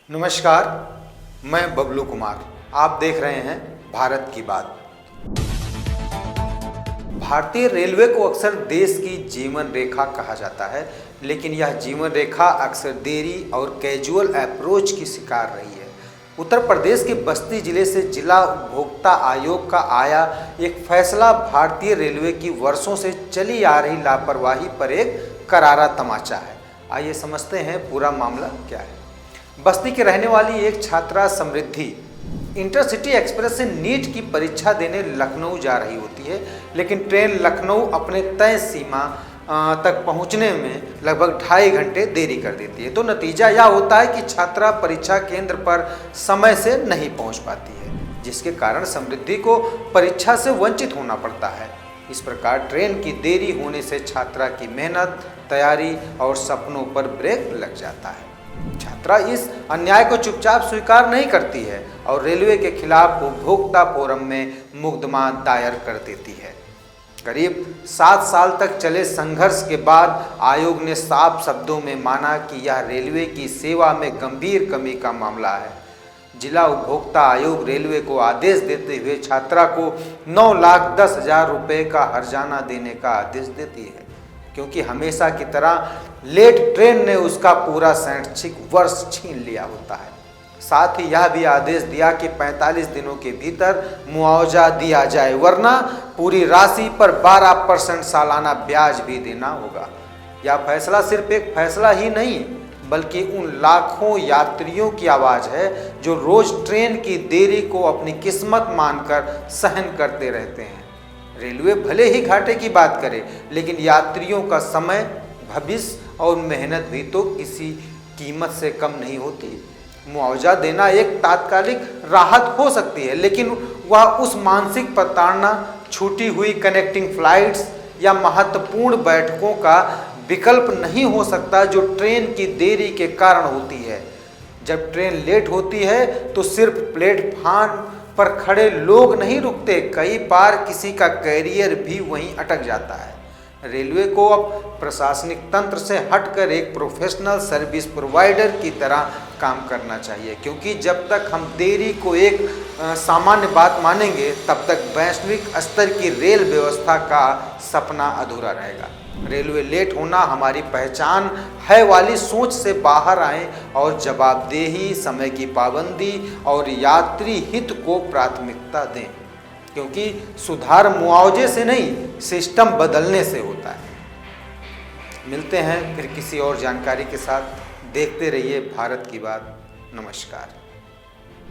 नमस्कार, मैं बबलू कुमार। आप देख रहे हैं भारत की बात। भारतीय रेलवे को अक्सर देश की जीवन रेखा कहा जाता है, लेकिन यह जीवन रेखा अक्सर देरी और कैजुअल अप्रोच की शिकार रही है। उत्तर प्रदेश के बस्ती जिले से जिला उपभोक्ता आयोग का आया एक फैसला भारतीय रेलवे की वर्षों से चली आ रही लापरवाही पर एक करारा तमाचा है। आइए समझते हैं पूरा मामला क्या है। बस्ती के रहने वाली एक छात्रा समृद्धि इंटरसिटी एक्सप्रेस से नीट की परीक्षा देने लखनऊ जा रही होती है, लेकिन ट्रेन लखनऊ अपने तय सीमा तक पहुंचने में लगभग 2.5 घंटे देरी कर देती है। तो नतीजा यह होता है कि छात्रा परीक्षा केंद्र पर समय से नहीं पहुंच पाती है, जिसके कारण समृद्धि को परीक्षा से वंचित होना पड़ता है। इस प्रकार ट्रेन की देरी होने से छात्रा की मेहनत, तैयारी और सपनों पर ब्रेक लग जाता है। छात्रा इस अन्याय को चुपचाप स्वीकार नहीं करती है और रेलवे के खिलाफ उपभोक्ता फोरम में मुकदमा दायर कर देती है। करीब 7 साल तक चले संघर्ष के बाद आयोग ने साफ शब्दों में माना कि यह रेलवे की सेवा में गंभीर कमी का मामला है। जिला उपभोक्ता आयोग रेलवे को आदेश देते हुए छात्रा को 9,10,000 रुपये का हर्जाना देने का आदेश देती है, क्योंकि हमेशा की तरह लेट ट्रेन ने उसका पूरा शैक्षिक वर्ष छीन लिया होता है। साथ ही यह भी आदेश दिया कि 45 दिनों के भीतर मुआवजा दिया जाए, वरना पूरी राशि पर 12% सालाना ब्याज भी देना होगा। यह फैसला सिर्फ एक फैसला ही नहीं, बल्कि उन लाखों यात्रियों की आवाज़ है जो रोज ट्रेन की देरी को अपनी किस्मत मानकर सहन करते रहते हैं। रेलवे भले ही घाटे की बात करे, लेकिन यात्रियों का समय, भविष्य और मेहनत भी तो किसी कीमत से कम नहीं होती। मुआवजा देना एक तात्कालिक राहत हो सकती है, लेकिन वह उस मानसिक प्रताड़ना, छूटी हुई कनेक्टिंग फ्लाइट्स या महत्वपूर्ण बैठकों का विकल्प नहीं हो सकता जो ट्रेन की देरी के कारण होती है। जब ट्रेन लेट होती है तो सिर्फ प्लेटफार्म पर खड़े लोग नहीं रुकते, कई बार किसी का कैरियर भी वहीं अटक जाता है। रेलवे को अब प्रशासनिक तंत्र से हटकर एक प्रोफेशनल सर्विस प्रोवाइडर की तरह काम करना चाहिए, क्योंकि जब तक हम देरी को एक सामान्य बात मानेंगे, तब तक वैश्विक स्तर की रेल व्यवस्था का सपना अधूरा रहेगा। रेलवे लेट होना हमारी पहचान है वाली सोच से बाहर आएं और जवाबदेही, समय की पाबंदी और यात्री हित को प्राथमिकता दें, क्योंकि सुधार मुआवजे से नहीं, सिस्टम बदलने से होता है। मिलते हैं फिर किसी और जानकारी के साथ। देखते रहिए भारत की बात। नमस्कार।